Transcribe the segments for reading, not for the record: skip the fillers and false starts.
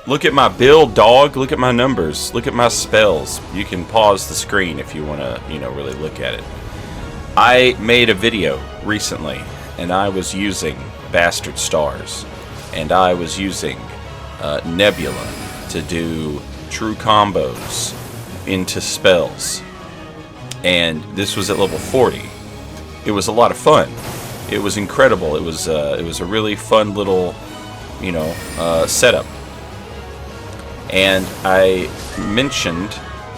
Look at my build, dog. Look at my numbers. Look at my spells. You can pause the screen if you want to, really look at it. I made a video recently, and I was using Bastard Stars, and I was using Nebula to do true combos into spells. And this was at level 40. It was a lot of fun. It was incredible. It was a really fun little, setup. And I mentioned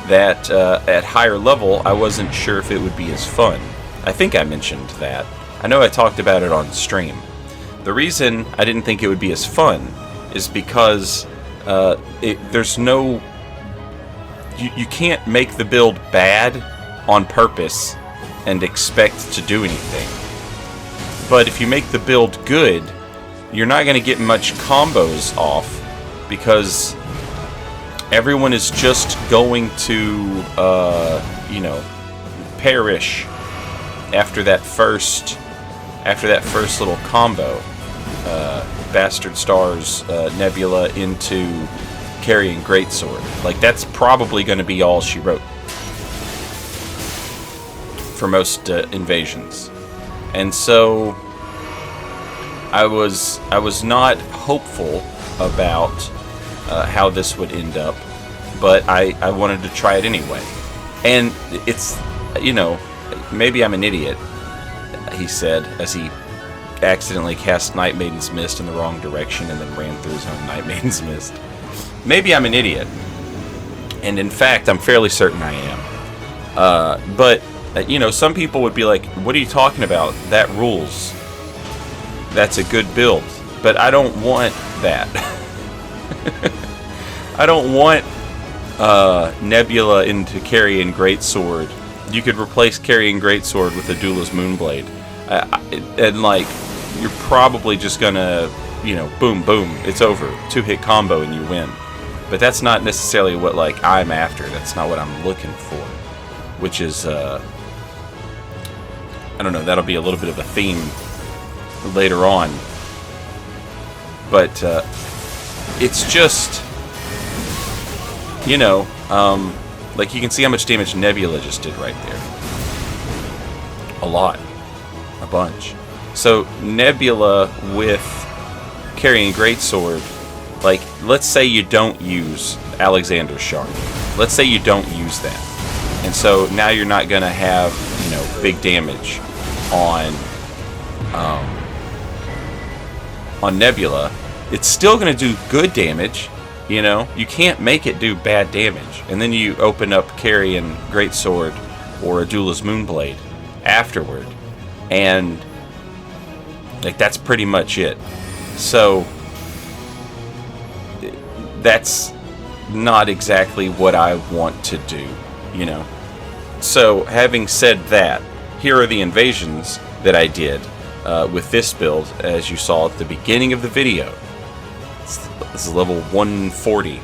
that at higher level, I wasn't sure if it would be as fun. I think I mentioned that. I know I talked about it on stream. The reason I didn't think it would be as fun is because there's no... You can't make the build bad on purpose and expect to do anything. But if you make the build good, you're not going to get much combos off because everyone is just going to, perish after that first little combo. Bastard Stars, Nebula into Carian Greatsword. Like, that's probably going to be all she wrote for most invasions. And so I was not hopeful about how this would end up, but I wanted to try it anyway. And it's, maybe I'm an idiot, he said, as he accidentally cast Night Maiden's Mist in the wrong direction and then ran through his own Night Maiden's Mist. Maybe I'm an idiot, and in fact, I'm fairly certain I am. But, some people would be like, what are you talking about? That rules. That's a good build. But I don't want that. I don't want Nebula into Carian Greatsword. You could replace Carian Greatsword with a Duelist Moonblade. And, you're probably just gonna, boom, boom, it's over. 2-hit combo and you win. But that's not necessarily what, I'm after. That's not what I'm looking for. Which is, I don't know, that'll be a little bit of a theme later on. But, it's just, you can see how much damage Nebula just did right there. A lot. A bunch. So, Nebula with Carian Greatsword, let's say you don't use Alexander's Shard. Let's say you don't use that. And so, now you're not going to have, big damage on Nebula. It's still going to do good damage, You can't make it do bad damage. And then you open up Carian Greatsword or a Duelist Moonblade afterward. And, that's pretty much it. So, that's not exactly what I want to do, So, having said that, here are the invasions that I did with this build, as you saw at the beginning of the video. This is level 140.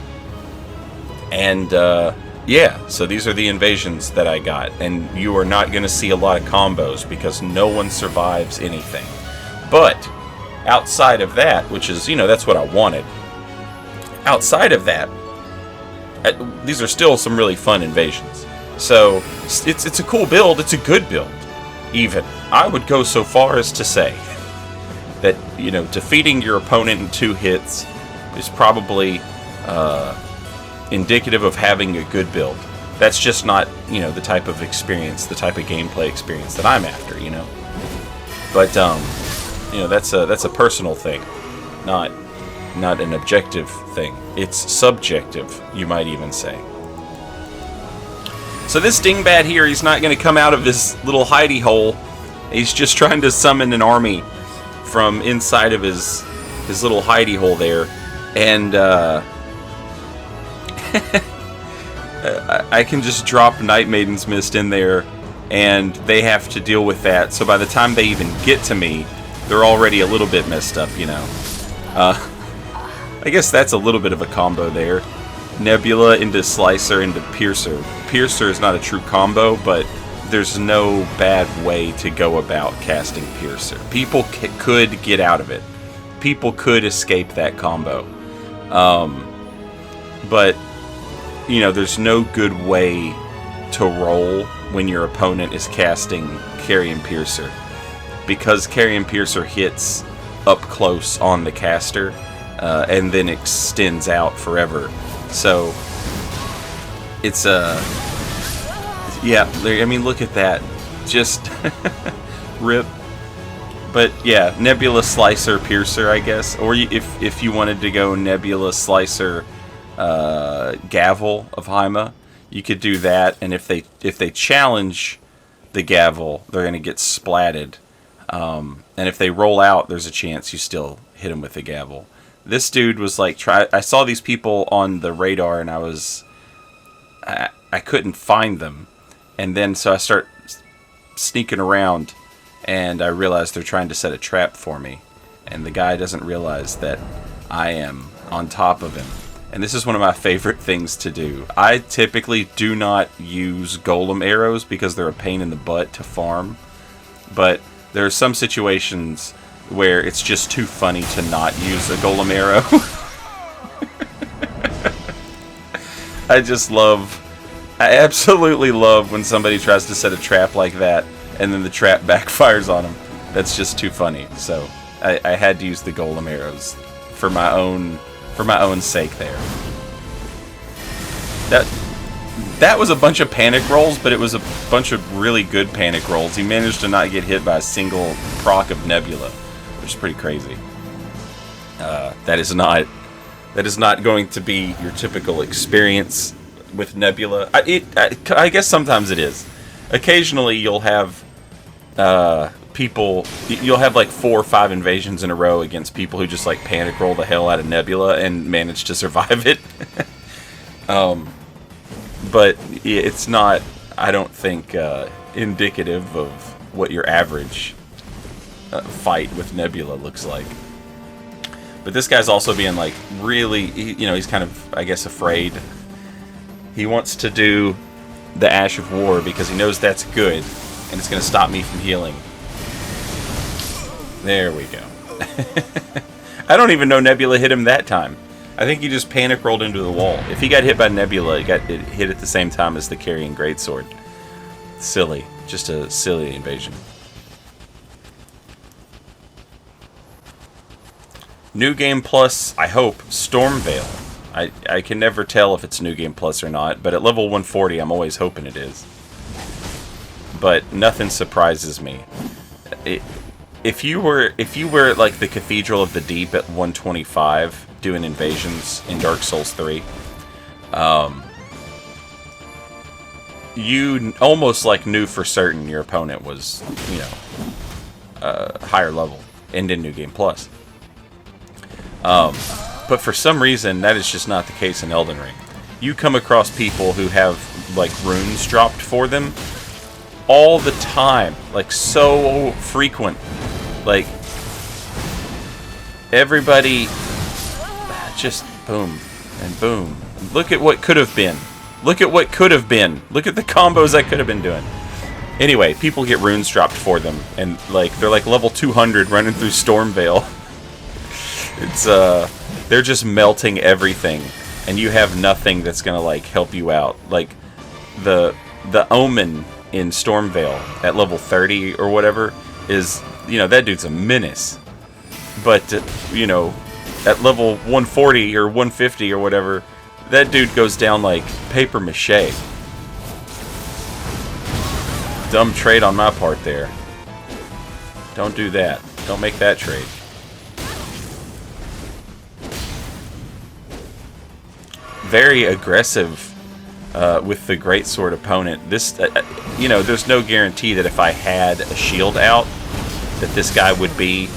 And, so these are the invasions that I got. And you are not going to see a lot of combos because no one survives anything. But, outside of that, which is, that's what I wanted. Outside of that, these are still some really fun invasions. So, it's a cool build. It's a good build, even. I would go so far as to say that, defeating your opponent in 2 hits is probably indicative of having a good build. That's just not, the type of experience, the type of gameplay experience that I'm after, But, that's a personal thing, not an objective thing. It's subjective, you might even say. So this dingbat here, he's not going to come out of his little hidey hole. He's just trying to summon an army from inside of his little hidey hole there. And, I can just drop Night Maiden's Mist in there, and they have to deal with that. So by the time they even get to me, they're already a little bit messed up, I guess that's a little bit of a combo there. Nebula into Slicer into Piercer. Piercer is not a true combo, but there's no bad way to go about casting Piercer. People could get out of it. People could escape that combo. but you know, there's no good way to roll when your opponent is casting Carian Piercer, because Carian Piercer hits up close on the caster and then extends out forever. So it's yeah, I mean, look at that, just rip. But yeah, Nebula Slicer Piercer, I guess, or if you wanted to go Nebula Slicer Gavel of Haima, you could do that. And if they challenge the Gavel, they're going to get splatted. And if they roll out, there's a chance you still hit them with the Gavel. This dude was like, I saw these people on the radar, and I couldn't find them. And then so I start sneaking around, and I realize they're trying to set a trap for me. And the guy doesn't realize that I am on top of him. And this is one of my favorite things to do. I typically do not use golem arrows because they're a pain in the butt to farm. But there are some situations where it's just too funny to not use a golem arrow. I absolutely love when somebody tries to set a trap like that and then the trap backfires on them. That's just too funny. So I had to use the golem arrows for my own sake there. That was a bunch of panic rolls, but it was a bunch of really good panic rolls. He managed to not get hit by a single proc of Nebula, which is pretty crazy. That is not going to be your typical experience with Nebula. I guess sometimes it is. Occasionally you'll have you'll have like 4 or 5 invasions in a row against people who just like panic roll the hell out of Nebula and manage to survive it. But it's not, I don't think, indicative of what your average fight with Nebula looks like. But this guy's also being like really, he's kind of, I guess, afraid. He wants to do the Ash of War because he knows that's good and it's going to stop me from healing. There we go. I don't even know Nebula hit him that time. I think he just panic rolled into the wall. If he got hit by Nebula, it hit at the same time as the Carian Greatsword. Silly. Just a silly invasion. New Game Plus, I hope, Stormveil. I can never tell if it's New Game Plus or not, but at level 140 I'm always hoping it is. But nothing surprises me. If you were like the Cathedral of the Deep at 125 doing invasions in Dark Souls 3, you almost like knew for certain your opponent was, higher level and in New Game Plus. But for some reason, that is just not the case in Elden Ring. You come across people who have, like, runes dropped for them all the time. Like, so frequent. Like, everybody just boom and boom. Look at what could have been. Look at what could have been. Look at the combos I could have been doing. Anyway, people get runes dropped for them, and, like, they're, like, level 200 running through Stormveil. It's, they're just melting everything, and you have nothing that's gonna, like, help you out. Like, the Omen in Stormveil at level 30 or whatever is, that dude's a menace. But, at level 140 or 150 or whatever, that dude goes down like paper mache. Dumb trade on my part there. Don't do that. Don't make that trade. Very aggressive with the Greatsword opponent. This, there's no guarantee that if I had a shield out, that this guy would be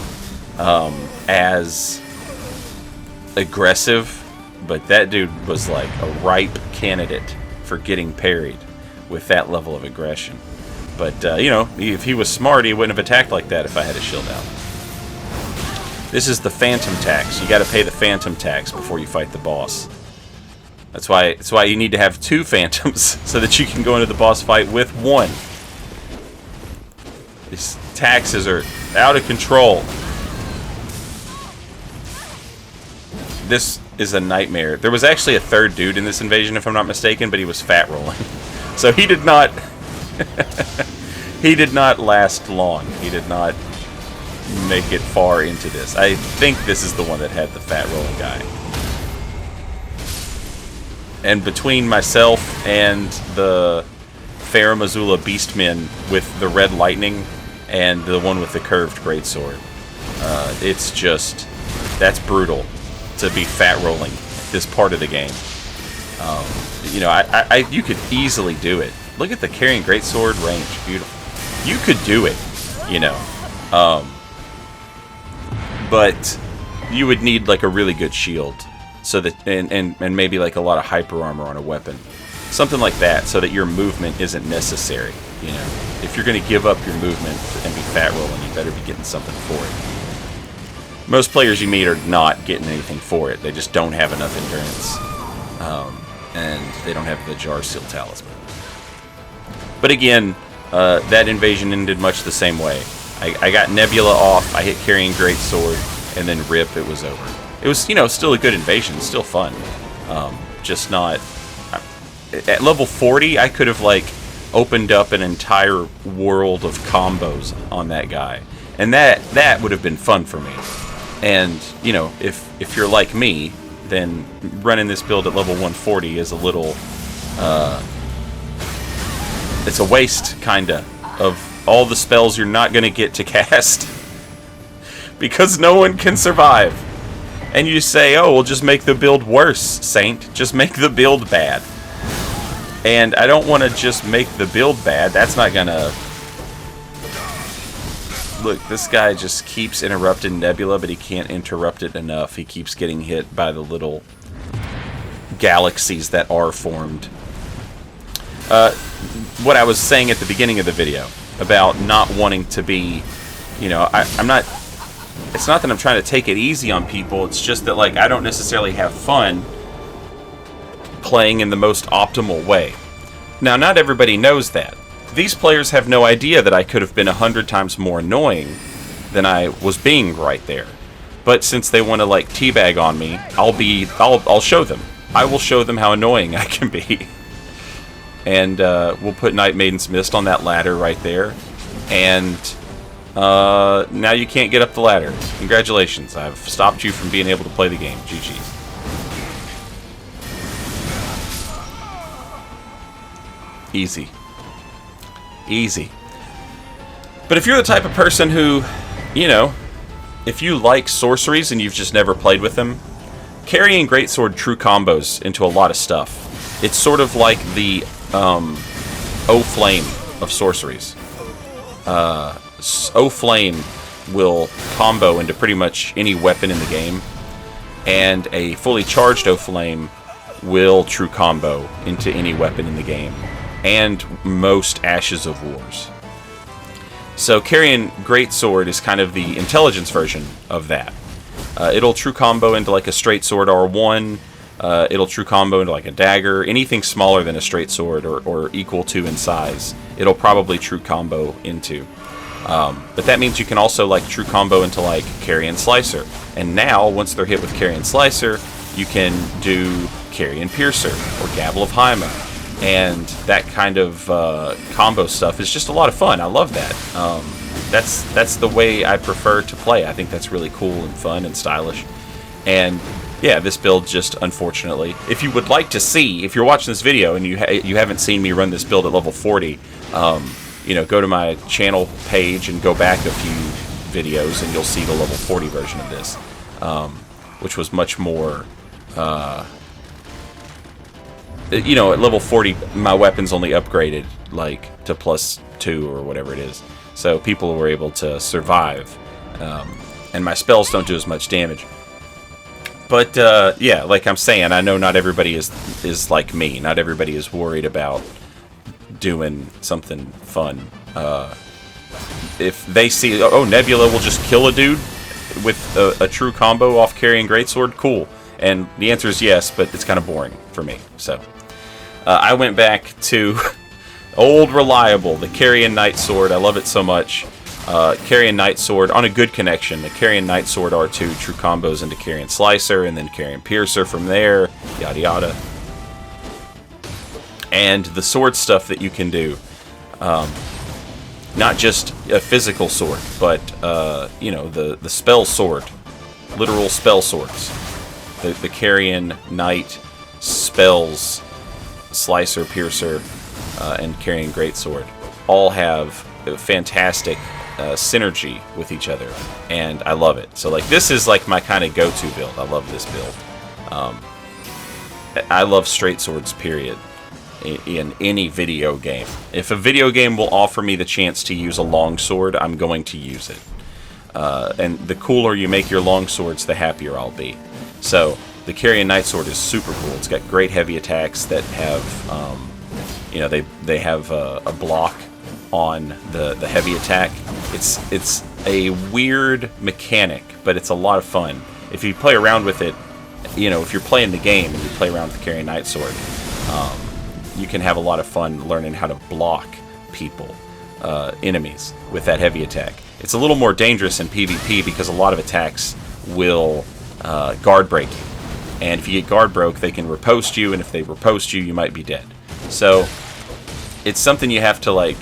as aggressive. But that dude was like a ripe candidate for getting parried with that level of aggression. But, if he was smart, he wouldn't have attacked like that if I had a shield out. This is the Phantom tax. You gotta pay the Phantom tax before you fight the boss. That's why you need to have 2 Phantoms, so that you can go into the boss fight with 1. These taxes are out of control. This is a nightmare. There was actually a third dude in this invasion, if I'm not mistaken, but he was fat rolling. So he did not... he did not last long. He did not make it far into this. I think this is the one that had the fat rolling guy. And between myself and the Farah Missoula Beastmen with the red lightning and the one with the curved greatsword, it's just... that's brutal to be fat rolling this part of the game. You know, you could easily do it. Look at the Carian Greatsword range. Beautiful. You could do it, you know. But you would need like a really good shield, so that and maybe like a lot of hyper armor on a weapon. Something like that, so that your movement isn't necessary, you know. If you're going to give up your movement and be fat rolling, you better be getting something for it. Most players you meet are not getting anything for it. They just don't have enough endurance. And they don't have the Jar Seal Talisman. But again, that invasion ended much the same way. I got Nebula off, I hit Carian Greatsword, and then rip, it was over. It was, you know, still a good invasion, still fun. Just not... At level 40, I could have, like, opened up an entire world of combos on that guy. And that would have been fun for me. And, you know, if you're like me, then running this build at level 140 is a little... it's a waste, kinda, of all the spells you're not going to get to cast. Because no one can survive. And you say, oh, well, just make the build worse, Saint. Just make the build bad. And I don't want to just make the build bad. That's not going to... Look, this guy just keeps interrupting Nebula, but he can't interrupt it enough. He keeps getting hit by the little galaxies that are formed. What I was saying at the beginning of the video about not wanting to be, you know, I'm not... It's not that I'm trying to take it easy on people. It's just that, like, I don't necessarily have fun playing in the most optimal way. Now, not everybody knows that. These players have no idea that I could have been 100 times more annoying than I was being right there. But since they want to, like, teabag on me, I'll show them. I will show them how annoying I can be. And we'll put Night Maiden's Mist on that ladder right there. And now you can't get up the ladder. Congratulations, I've stopped you from being able to play the game. GG's. Easy. Easy. But if you're the type of person who, you know, if you like sorceries and you've just never played with them, Carian Greatsword true combos into a lot of stuff. It's sort of like the O-Flame of sorceries. O-Flame will combo into pretty much any weapon in the game, and a fully charged O-Flame will true combo into any weapon in the game, and most Ashes of Wars. So Carian Greatsword is kind of the intelligence version of that. It'll true combo into like a straight sword R1, it'll true combo into like a dagger, anything smaller than a straight sword or equal to in size, it'll probably true combo into. But that means you can also like true combo into like Carian Slicer. And now, once they're hit with Carian Slicer, you can do Carian Piercer or Gabble of Haima. And that kind of combo stuff is just a lot of fun. I love that. That's the way I prefer to play. I think that's really cool and fun and stylish. And yeah, this build just, unfortunately, if you would like to see, if you're watching this video and you haven't seen me run this build at level 40, you know, go to my channel page and go back a few videos and you'll see the level 40 version of this, which was much more, you know, at level 40, my weapons only upgraded, like, to +2 or whatever it is. So people were able to survive, and my spells don't do as much damage. But, yeah, like I'm saying, I know not everybody is like me. Not everybody is worried about doing something fun. If they see, oh, Nebula will just kill a dude with a true combo off Carian Greatsword, cool. And the answer is yes, but it's kind of boring for me. So I went back to old reliable, the Carian Knight Sword. I love it so much. Carian Knight Sword, on a good connection, the Carian Knight Sword R2 true combos into Carian Slicer, and then Carian Piercer from there, yada yada. And the sword stuff that you can do, not just a physical sword, but, you know, the spell sword, literal spell swords. The Carian Knight spells, Slicer, Piercer, and Carian Greatsword all have fantastic synergy with each other, and I love it. So like, this is like my kind of go-to build. I love this build. I love straight swords, period, in any video game. If a video game will offer me the chance to use a long sword, I'm going to use it. And the cooler you make your long swords, the happier I'll be. So the Carian Knight Sword is super cool. It's got great heavy attacks that have, you know, they have a block on the heavy attack. It's a weird mechanic, but it's a lot of fun. If you play around with it, you know, if you're playing the game and you play around with the Carian Knight Sword, you can have a lot of fun learning how to block people, enemies, with that heavy attack. It's a little more dangerous in PvP because a lot of attacks will guard break you. And if you get guard broke, they can riposte you, and if they riposte you, you might be dead. So it's something you have to, like,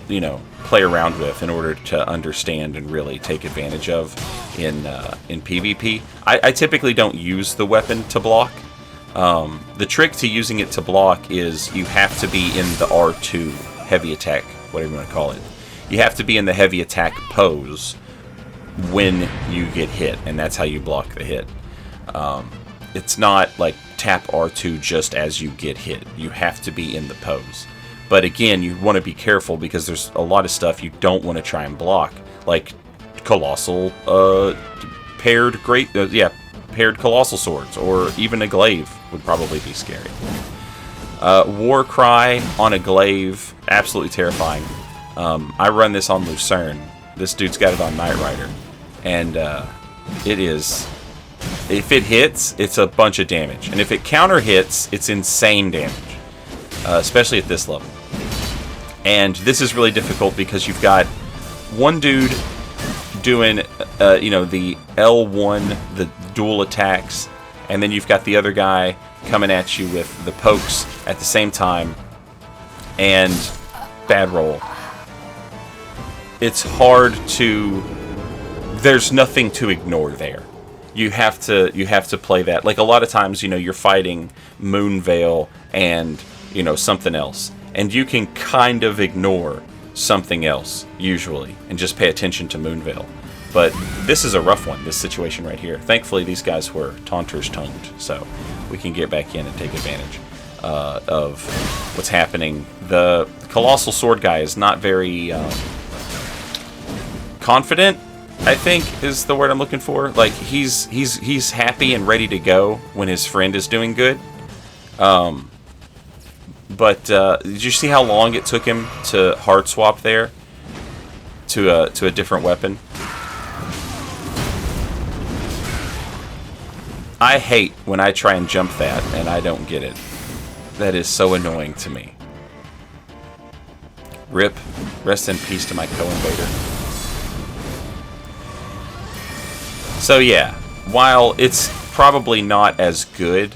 you know, play around with in order to understand and really take advantage of in PvP. I typically don't use the weapon to block. The trick to using it to block is you have to be in the R2 heavy attack, whatever you want to call it. You have to be in the heavy attack pose when you get hit, and that's how you block the hit. It's not like tap R2 just as you get hit. You have to be in the pose. But again, you want to be careful because there's a lot of stuff you don't want to try and block, like colossal paired colossal swords, or even a glaive would probably be scary. War Cry on a glaive, absolutely terrifying. I run this on Lucerne. This dude's got it on Knight Rider, and it is, if it hits, it's a bunch of damage, and if it counter hits, it's insane damage, especially at this level. And this is really difficult because you've got one dude doing, you know, the L1, the dual attacks, and then you've got the other guy coming at you with the pokes at the same time, and bad roll. It's hard to, there's nothing to ignore there. You have to play that. Like, a lot of times, you know, you're fighting Moonveil and, you know, something else, and you can kind of ignore something else usually and just pay attention to Moonveil. But this is a rough one, this situation right here. Thankfully, these guys were Taunters toned, so we can get back in and take advantage of what's happening. The Colossal Sword guy is not very confident, I think is the word I'm looking for. Like, he's happy and ready to go when his friend is doing good. But did you see how long it took him to hard swap there to a different weapon? I hate when I try and jump that and I don't get it. That is so annoying to me. RIP. Rest in peace to my co-invader. So yeah, while it's probably not as good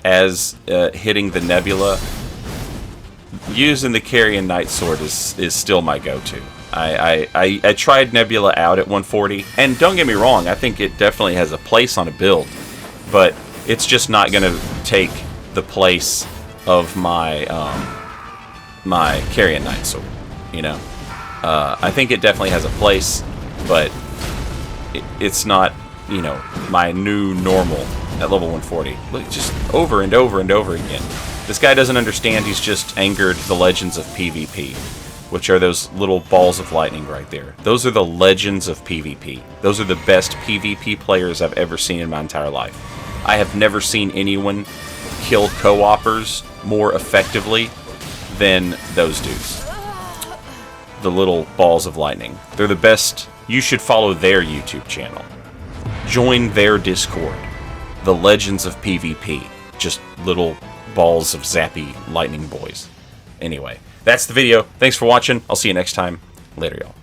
as hitting the Nebula, using the Carian Knight Sword is still my go-to. I tried Nebula out at 140, and don't get me wrong, I think it definitely has a place on a build, but it's just not going to take the place of my my Carian Knight Sword, you know? I think it definitely has a place, but it's not, you know, my new normal at level 140. Look, just over and over and over again. This guy doesn't understand he's just angered the legends of PvP, which are those little balls of lightning right there. Those are the legends of PvP. Those are the best PvP players I've ever seen in my entire life. I have never seen anyone kill co-opers more effectively than those dudes. The little balls of lightning. They're the best. You should follow their YouTube channel. Join their Discord. The legends of PvP. Just little balls of zappy lightning boys. Anyway, that's the video. Thanks for watching. I'll see you next time. Later, y'all.